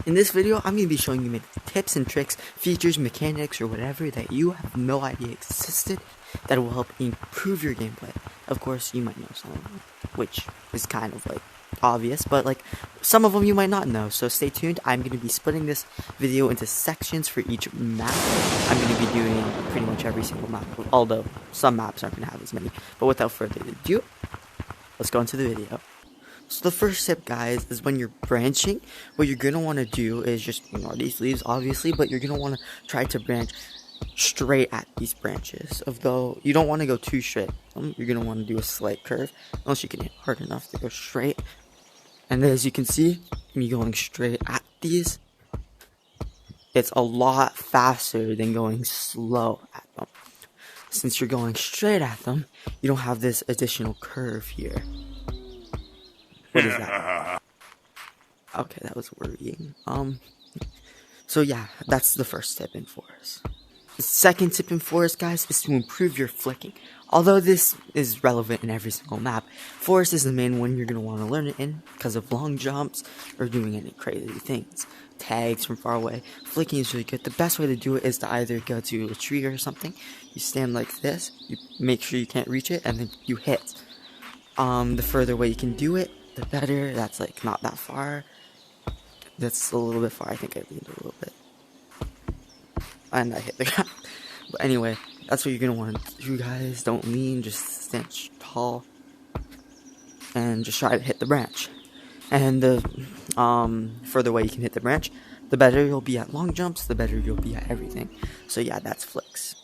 In this video, I'm going to be showing you maybe tips and tricks, features, mechanics, or whatever that you have no idea existed that will help improve your gameplay. Of course, you might know some of them, which is kind of like obvious, but like some of them you might not know, so stay tuned. I'm going to be splitting this video into sections for each map. I'm going to be doing pretty much every single map, although some maps aren't going to have as many. But without further ado, let's go into the video. So the first tip, guys, is when you're branching, what you're going to want to do is just ignore these leaves, obviously, but you're going to want to try to branch straight at these branches. Although you don't want to go too straight, you're going to want to do a slight curve, unless you can hit hard enough to go straight. And as you can see, me going straight at these, it's a lot faster than going slow at them. Since you're going straight at them, you don't have this additional curve here. What is that? Okay, that was worrying. So yeah, that's the first tip in Forest. The second tip in Forest, guys, is to improve your flicking. Although this is relevant in every single map, Forest is the main one you're going to want to learn it in because of long jumps or doing any crazy things. Tags from far away. Flicking is really good. The best way to do it is to either go to a tree or something. You stand like this, you make sure you can't reach it, and then you hit. The further away you can do it, the better. That's like not that far. That's a little bit far. I think I leaned a little bit. And I hit the ground. But anyway, that's what you're going to want to do, guys. Don't lean, just stand tall. And just try to hit the branch. And the further away you can hit the branch, the better you'll be at long jumps, the better you'll be at everything. So yeah, that's flicks.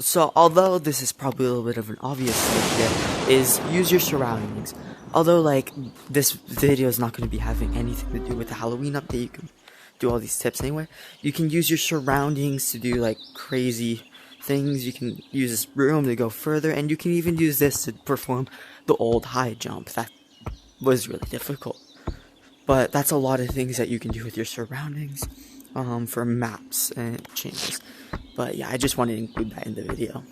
So, although this is probably a little bit of an obvious tip, is use your surroundings. Although, like, this video is not going to be having anything to do with the Halloween update, you can do all these tips anyway. You can use your surroundings to do, like, crazy things. You can use this broom to go further, and you can even use this to perform the old high jump. That was really difficult. But that's a lot of things that you can do with your surroundings, for maps and changes. But yeah, I just wanted to include that in the video.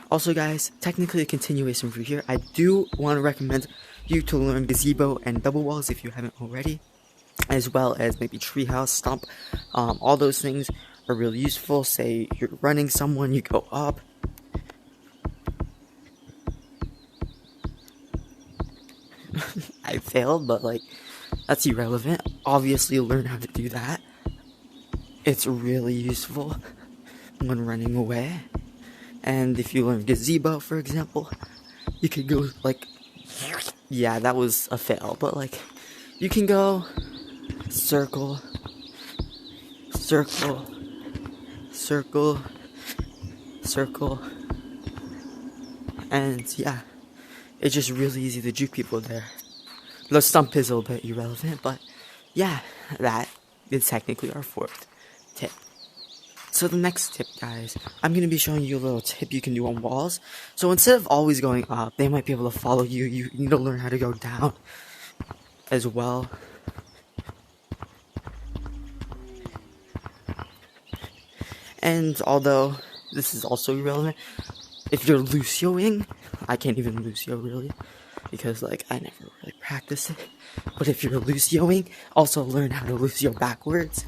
Also, guys, technically a continuation from here, I do want to recommend you to learn gazebo and double walls if you haven't already, as well as maybe treehouse, stump. All those things are really useful. Say you're running someone, you go up. I failed, but like, that's irrelevant. Obviously, learn how to do that. It's really useful when running away. And if you learn gazebo, for example, you could go like, yeah, that was a fail, but like, you can go circle, circle, circle, circle, and yeah, it's just really easy to juke people there. The stump is a little bit irrelevant, but yeah, that is technically our fourth tip. So the next tip, guys, I'm going to be showing you a little tip you can do on walls. So instead of always going up, they might be able to follow you. You need to learn how to go down as well. And although this is also irrelevant, if you're Lucioing, I can't even Lucio really, because like I never really practice it. But if you're Lucioing, also learn how to Lucio backwards.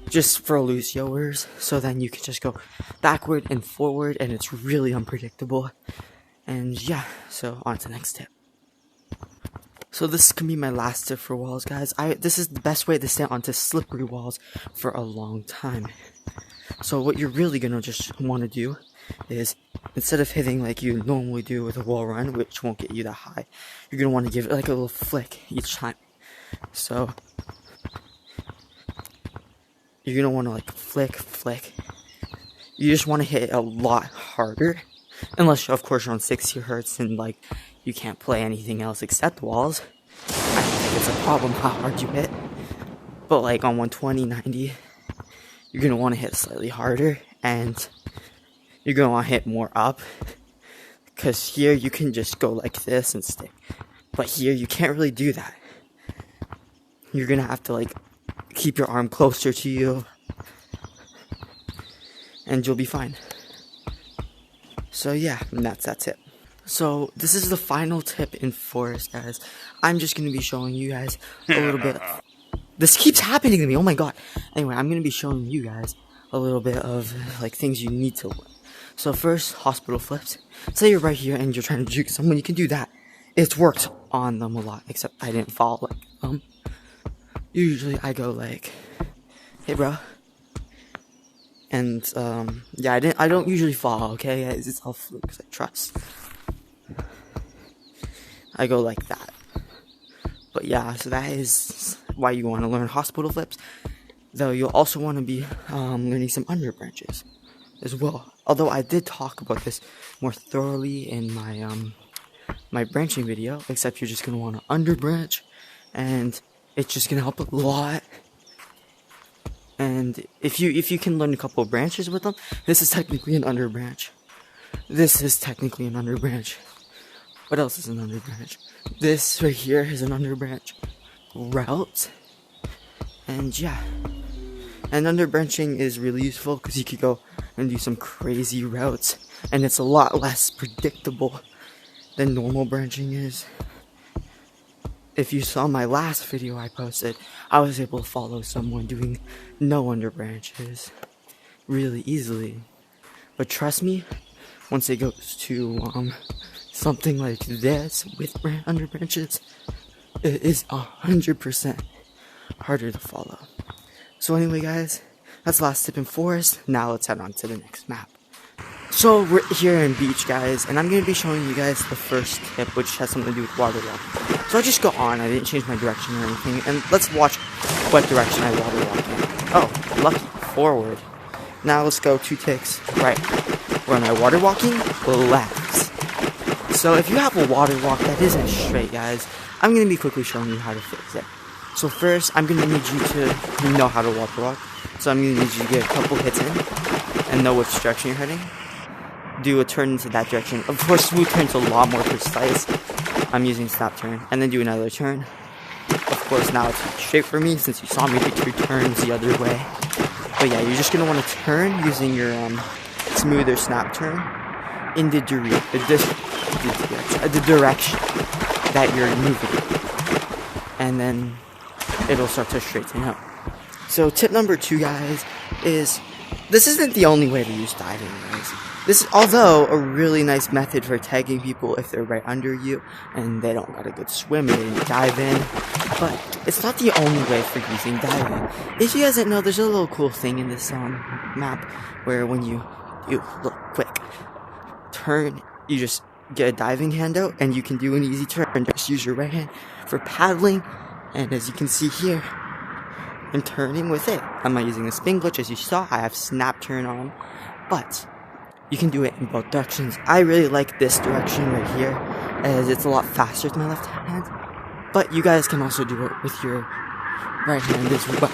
Just for Lucioers, so then you can just go backward and forward, and it's really unpredictable. And yeah, so on to the next tip. So this can be my last tip for walls, guys. This is the best way to stay onto slippery walls for a long time. So what you're really gonna just want to do is, instead of hitting like you normally do with a wall run, which won't get you that high, you're gonna want to give it like a little flick each time. So you're going to want to like flick. You just want to hit it a lot harder. Unless, of course, you're on 60 hertz and like you can't play anything else except walls. I don't think it's a problem how hard you hit. But like on 120, 90, you're going to want to hit slightly harder. And you're going to want to hit more up. Because here you can just go like this and stick. But here you can't really do that. You're going to have to like keep your arm closer to you, and you'll be fine. So yeah, that's that tip. So this is the final tip in Forest, guys. I'm just going to be showing you guys a little bit This keeps happening to me. Oh my god. Anyway, I'm gonna be showing you guys a little bit of like things you need to learn. So first, hospital flips. Say you're right here and you're trying to juke someone, you can do that. It's worked on them a lot, except I didn't fall like usually I go like, hey bro. And yeah, I don't usually fall, okay? It's all flukes, I trust. I go like that. But yeah, so that is why you want to learn hospital flips. Though you'll also want to be learning some underbranches as well. Although I did talk about this more thoroughly in my my branching video, except you're just gonna want to underbranch, and it's just gonna help a lot. And if you can learn a couple of branches with them, this is technically an underbranch. This is technically an underbranch. What else is an underbranch? This right here is an underbranch route. And yeah. And underbranching is really useful because you could go and do some crazy routes. And it's a lot less predictable than normal branching is. If you saw my last video I posted, I was able to follow someone doing no underbranches really easily. But trust me, once it goes to something like this with underbranches, it is 100% harder to follow. So anyway guys, that's the last tip in forest. Now let's head on to the next map. So we're here in beach guys, and I'm going to be showing you guys the first tip, which has something to do with water walking. So I just go on, I didn't change my direction or anything, and let's watch what direction I water walk in. Oh, lucky, forward. Now let's go 2 ticks right. Where am I water walking? Left. So if you have a water walk that isn't straight guys, I'm going to be quickly showing you how to fix it. So first, I'm going to need you to know how to water walk. So I'm going to need you to get a couple hits in and know which direction you're heading. Do a turn into that direction. Of course, smooth turn's a lot more precise. I'm using snap turn. And then do another turn. Of course, now it's straight for me since you saw me do 2 turns the other way. But yeah, you're just going to want to turn using your smoother snap turn in the direction that you're moving. And then it'll start to straighten out. So tip number 2 guys is, this isn't the only way to use diving guys. This is although a really nice method for tagging people if they're right under you and they don't got a good swim and they didn't dive in, but it's not the only way for using diving. If you guys didn't know, there's a little cool thing in this map where when you look quick turn, you just get a diving hand out and you can do an easy turn and just use your right hand for paddling. And as you can see here, I'm turning with it. I'm not using a spin glitch as you saw. I have snap turn on, but you can do it in both directions. I really like this direction right here as it's a lot faster with my left hand, but you guys can also do it with your right hand as well.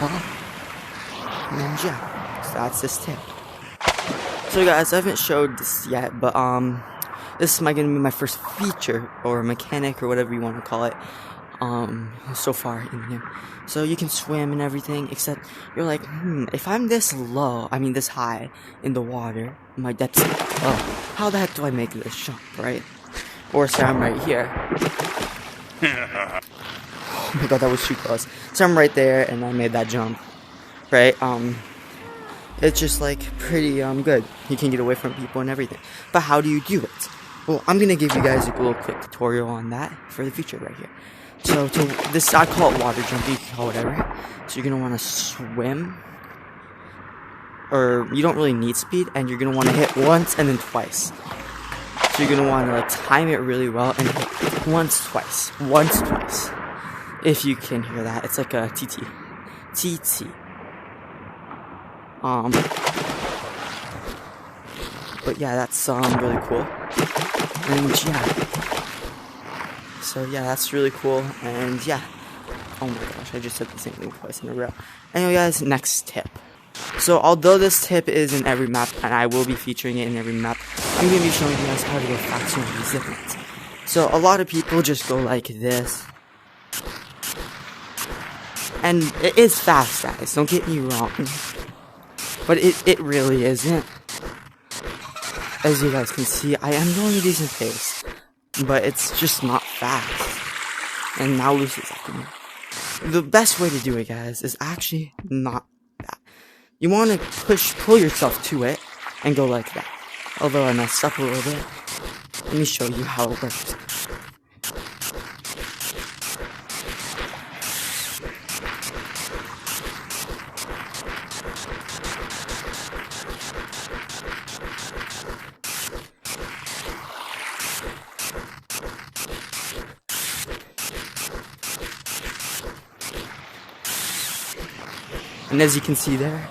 And yeah, so that's this tip. So guys, I haven't showed this yet, but this is going to be my first feature or mechanic or whatever you want to call it so far in the game. So you can swim and everything, except you're like, if I'm this high in the water, my depth's low, how the heck do I make this jump, right? Or say I'm right here. Oh my god, that was too close. So I'm right there and I made that jump, right? It's just like pretty good. You can get away from people and everything. But how do you do it? Well, I'm gonna give you guys a little quick tutorial on that for the future right here. So this, I call it water jumping, you can call it whatever. So you're gonna want to swim, or you don't really need speed, and you're gonna want to hit once and then twice. So you're gonna want to like time it really well and hit once, twice. If you can hear that, it's like a TT. But yeah, that's really cool. And yeah. So yeah, that's really cool, and yeah. Oh my gosh, I just said the same thing twice in a row. Anyway guys, next tip. So although this tip is in every map, and I will be featuring it in every map, I'm going to be showing you guys how to go faster with these ziplines. So a lot of people just go like this. And it is fast guys, don't get me wrong. But it really isn't. As you guys can see, I am going a decent pace. But it's just not fast. And now Lucy's after me. the best way to do it, guys, is actually not that. You want to pull yourself to it, and go like that. Although I messed up a little bit, let me show you how it works. And as you can see there,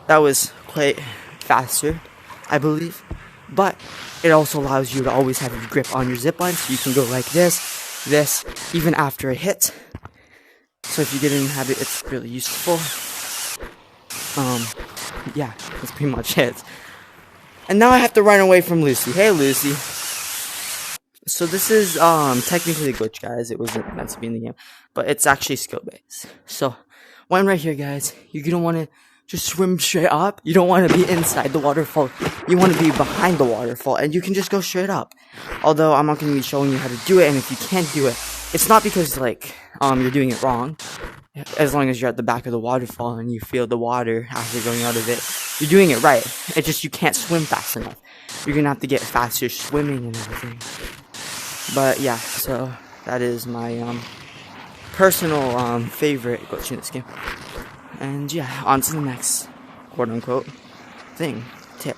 that was quite faster, I believe. But it also allows you to always have your grip on your zipline, so you can go like this, even after a hit. So if you get in the habit, it's really useful. Yeah, that's pretty much it. And now I have to run away from Lucy. Hey, Lucy. So this is technically a glitch, guys. It wasn't meant to be in the game, but it's actually skill based. So when right here, guys, you're gonna want to just swim straight up. You don't want to be inside the waterfall. You want to be behind the waterfall, and you can just go straight up. Although I'm not gonna be showing you how to do it, and if you can't do it, it's not because like you're doing it wrong. As long as you're at the back of the waterfall and you feel the water after going out of it, you're doing it right. It's just you can't swim fast enough. You're gonna have to get faster swimming and everything. But yeah, so that is my personal favorite glitch in this game. And yeah, on to the next quote-unquote tip.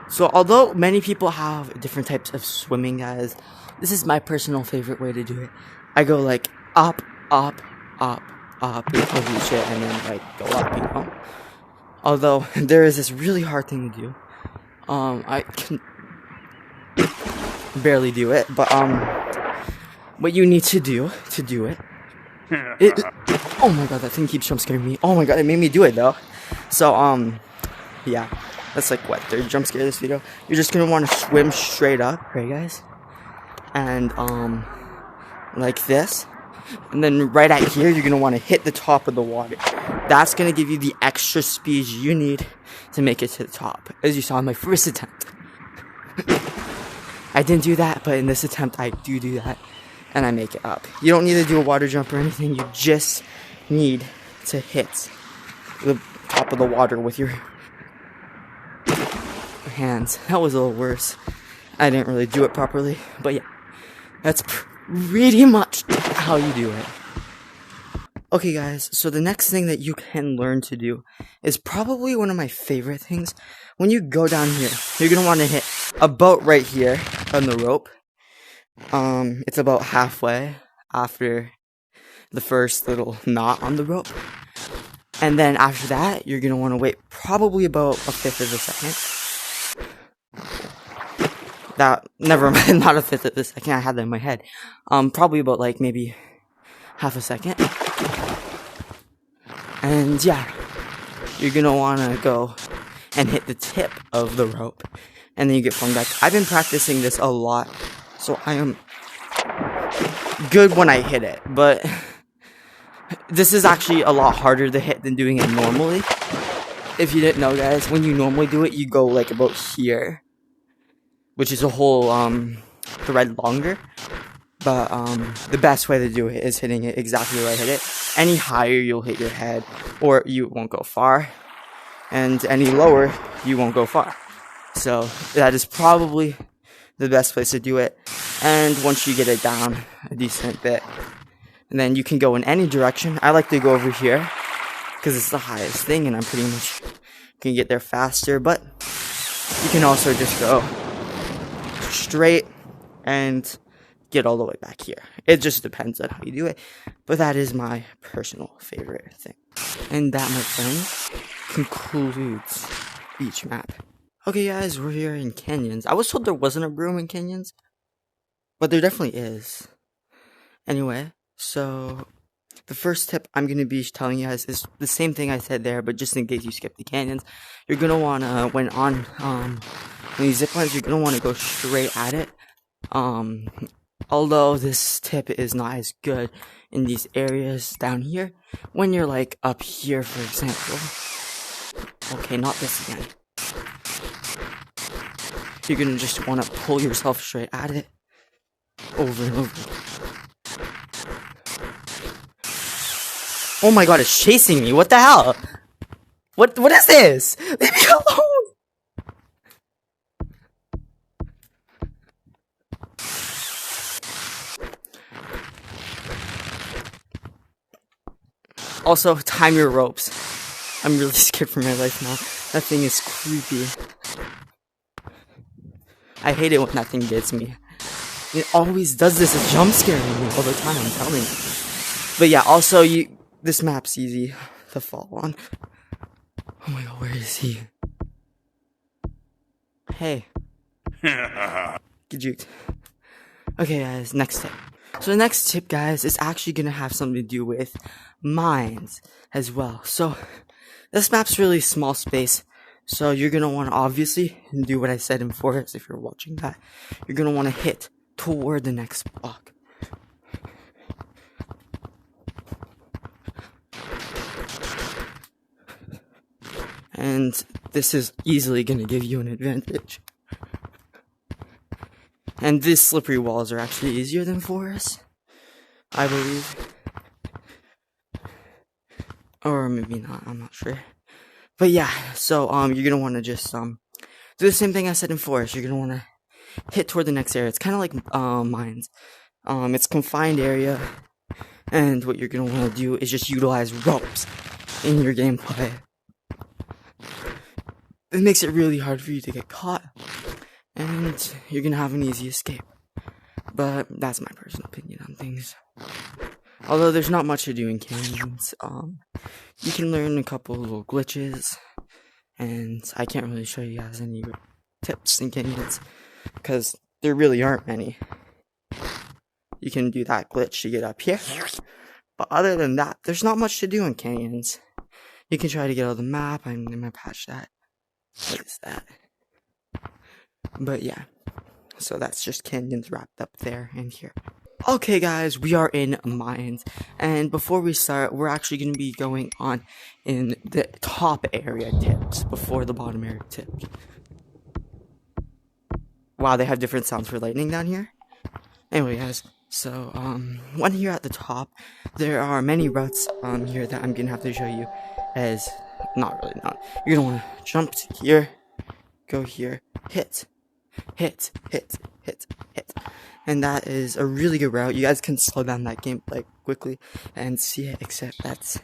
So although many people have different types of swimming, guys, this is my personal favorite way to do it. I go like up, up, up, up until you reach it, and then like go up, you know. Although there is this really hard thing to do. I can barely do it, but what you need to do it. Oh my god, that thing keeps jump scaring me. Oh my god, it made me do it though. So yeah, that's like what, third jump scare this video. You're just gonna want to swim straight up, right, guys? And like this. And then right at here, you're gonna want to hit the top of the water. That's gonna give you the extra speed you need to make it to the top, as you saw in my first attempt. I didn't do that, but in this attempt, I do that, and I make it up. You don't need to do a water jump or anything. You just need to hit the top of the water with your hands. That was a little worse. I didn't really do it properly, but yeah, that's pretty much how you do it. Okay, guys, so the next thing that you can learn to do is probably one of my favorite things. When you go down here, you're gonna want to hit about right here on the rope. It's about halfway after the first little knot on the rope. And then after that, you're gonna want to wait probably about a fifth of a second. Never mind, not a fifth of a second, I had that in my head. Probably about like maybe half a second. And yeah, you're gonna wanna go and hit the tip of the rope, and then you get flung back. I've been practicing this a lot, so I am good when I hit it, but this is actually a lot harder to hit than doing it normally. If you didn't know, guys, when you normally do it, you go like about here, which is a whole thread longer. But the best way to do it is hitting it exactly where I hit it. Any higher, you'll hit your head, or you won't go far. And any lower, you won't go far. So that is probably the best place to do it. And once you get it down a decent bit, and then you can go in any direction. I like to go over here because it's the highest thing, and I'm pretty much gonna get there faster. But you can also just go straight and get all the way back here. It just depends on how you do it, but that is my personal favorite thing. And that, my friends, concludes beach map. Okay, guys, we're here in canyons. I was told there wasn't a broom in canyons, but there definitely is. Anyway, so the first tip I'm going to be telling you guys is the same thing I said there, but just in case you skip the canyons, you're going to want to, when you zip lines, you're going to want to go straight at it. Although this tip is not as good in these areas down here, when you're like up here, for example. Okay, not this again. You're gonna just want to pull yourself straight at it over and over. Oh my god, it's chasing me. What the hell? What is this? Leave me alone. Also, time your ropes. I'm really scared for my life now. That thing is creepy. I hate it when that thing gets me. It always does this. It jump scaring me all the time, I'm telling you. But yeah, also, this map's easy to fall on. Oh my god, where is he? Hey. Get juked. Okay, guys, next tip. So the next tip, guys, is actually gonna have something to do with mines as well. So this map's really small space, so you're gonna want to obviously do what I said in Forest. If you're watching that, you're gonna want to hit toward the next block. And this is easily gonna give you an advantage. And these slippery walls are actually easier than Forest, I believe. Or maybe not, I'm not sure. But yeah, so you're gonna wanna just do the same thing I said in Forest. You're gonna wanna hit toward the next area. It's kinda like mines. It's confined area, and what you're gonna wanna do is just utilize ropes in your gameplay. It makes it really hard for you to get caught, and you're gonna have an easy escape. But that's my personal opinion on things. Although there's not much to do in canyons, you can learn a couple little glitches, and I can't really show you guys any tips in canyons, because there really aren't many. You can do that glitch to get up here, but other than that, there's not much to do in canyons. You can try to get out of the map. I'm gonna patch that. What is that? But yeah, so that's just canyons wrapped up there and here. Okay guys, we are in mines, and before we start, we're actually going to be going on in the top area tips before the bottom area tips. Wow, they have different sounds for lightning down here. Anyway guys, so one here at the top, there are many routes here that I'm going to have to show you as, not. You're going to want to jump to here, go here, hit. And that is a really good route. You guys can slow down that gameplay quickly and see it, except that's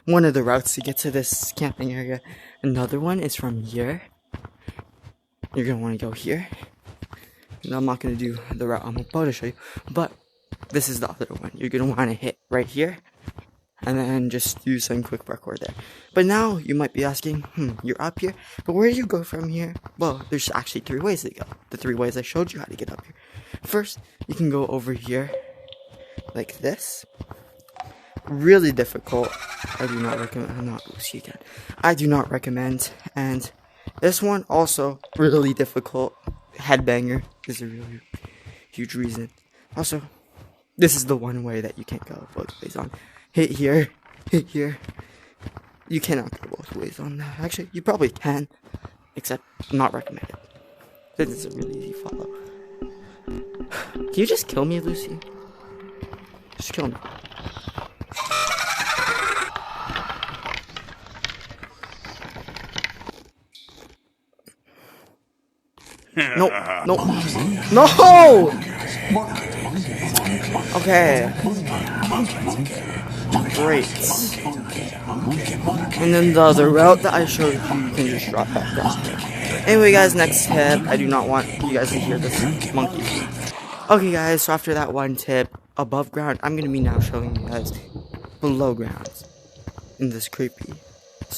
one of the routes to get to this camping area. Another one is from here. You're going to want to go here. And I'm not going to do the route I'm about to show you, but this is the other one. You're going to want to hit right here, and then just do some quick parkour there. But now, you might be asking, you're up here, but where do you go from here? Well, there's actually 3 ways to go. The 3 ways I showed you how to get up here. First, you can go over here, like this. Really difficult. I do not recommend, I do not recommend. And this one, also, really difficult. Headbanger is a really huge reason. Also, this is the one way that you can't go both ways on. Hit here. You cannot go both ways on that. Actually, you probably can, except not recommended. This is a really easy follow. Can you just kill me, Lucy? Just kill me. No! Okay. Great. And then the other route that I showed you, you can just drop back down. Anyway guys, next tip. I do not want you guys to hear this monkey. Okay guys, so after that one tip, above ground, I'm going to be now showing you guys below ground. In this creepy,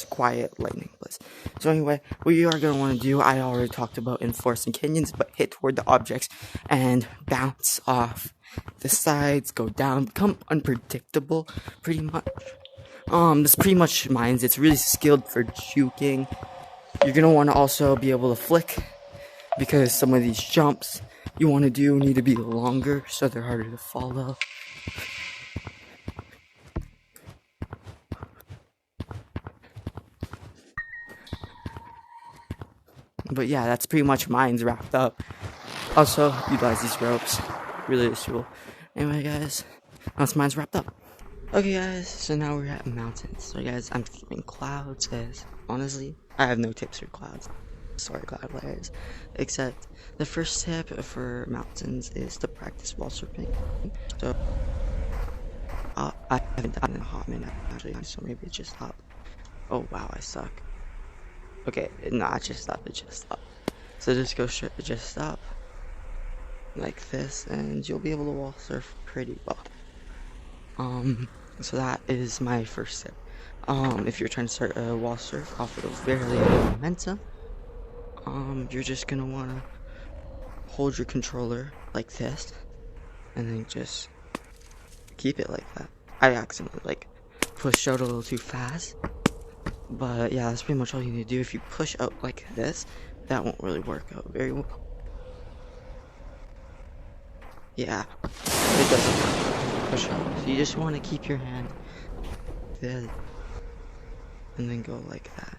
quiet lightning place. So anyway, what you are going to want to do, I already talked about in Forest and Canyons, but hit toward the objects and bounce off the sides, go down, become unpredictable, pretty much. This pretty much mines. It's really skilled for juking. You're gonna want to also be able to flick, because some of these jumps you want to do need to be longer, so they're harder to follow. But yeah, that's pretty much mines wrapped up. Also, utilize these ropes. Really useful. Anyway, guys, that's mines wrapped up. Okay guys, so now we're at mountains. So guys, I'm skipping clouds as honestly, I have no tips for clouds. Sorry cloud layers. Except the first tip for mountains is to practice wall surfing. So I haven't done it in a hot minute actually, so maybe it just stopped. Oh wow, I suck. Okay, no, it just stopped. So just go straight, just stop. Like this, and you'll be able to wall surf pretty well. So that is my first tip. If you're trying to start a wall surf off of very little momentum, you're just gonna wanna hold your controller like this, and then just keep it like that. I accidentally like pushed out a little too fast, but yeah, that's pretty much all you need to do. If you push out like this, that won't really work out very well. Yeah, it doesn't push out. So you just want to keep your hand there, and then go like that.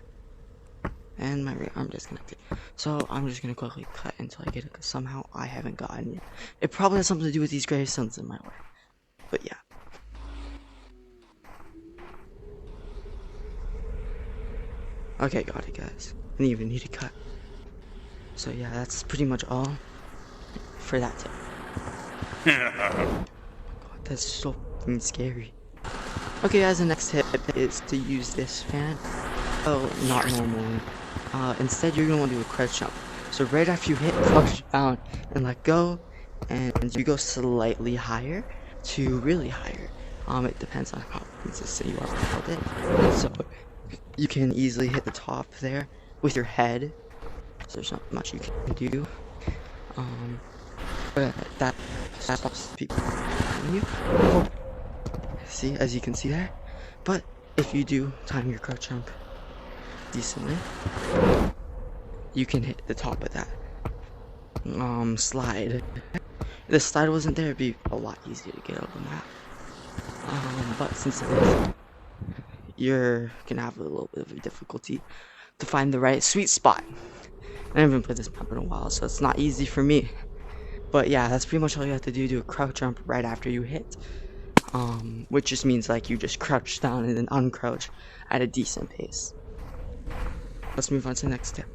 And my right arm disconnected. So I'm just gonna quickly cut until I get it, because somehow I haven't gotten it. It probably has something to do with these gravestones in my way. But yeah. Okay, got it guys. I didn't even need to cut. So yeah, that's pretty much all for that tip. God, that's so fucking scary. Okay guys, the next tip is to use this fan. Oh, not normally. Instead you're gonna want to do a crouch jump. So right after you hit, crouch down and let go, and you go slightly higher to really higher. It depends on how consistent you are with it. So you can easily hit the top there with your head. So there's not much you can do. But that stops people from you. See, as you can see there. But if you do time your crouch jump decently, you can hit the top of that slide. If the slide wasn't there, it'd be a lot easier to get out of the map. But since it is, you're gonna have a little bit of a difficulty to find the right sweet spot. I haven't played this map in a while, so it's not easy for me. But yeah, that's pretty much all you have to do. Do a crouch jump right after you hit. Which just means like you just crouch down and then uncrouch at a decent pace. Let's move on to the next tip.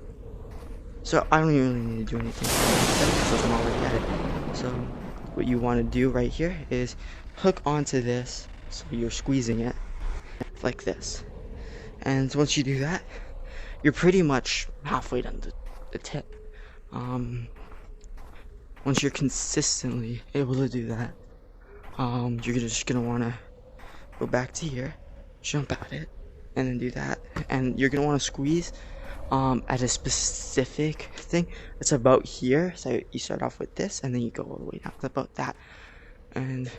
So I don't even really need to do anything because I'm already at it. So what you want to do right here is hook onto this, so you're squeezing it like this. And once you do that, you're pretty much halfway done the tip. Once you're consistently able to do that, you're just gonna want to go back to here, jump at it, and then do that. And you're gonna want to squeeze at a specific thing. It's about here. So you start off with this, and then you go all the way down. It's about that, and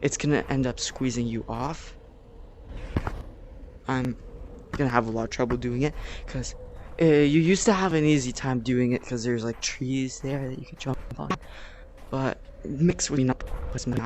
it's gonna end up squeezing you off. I'm gonna have a lot of trouble doing it because you used to have an easy time doing it because there's like trees there that you can jump on, but mixed with not with my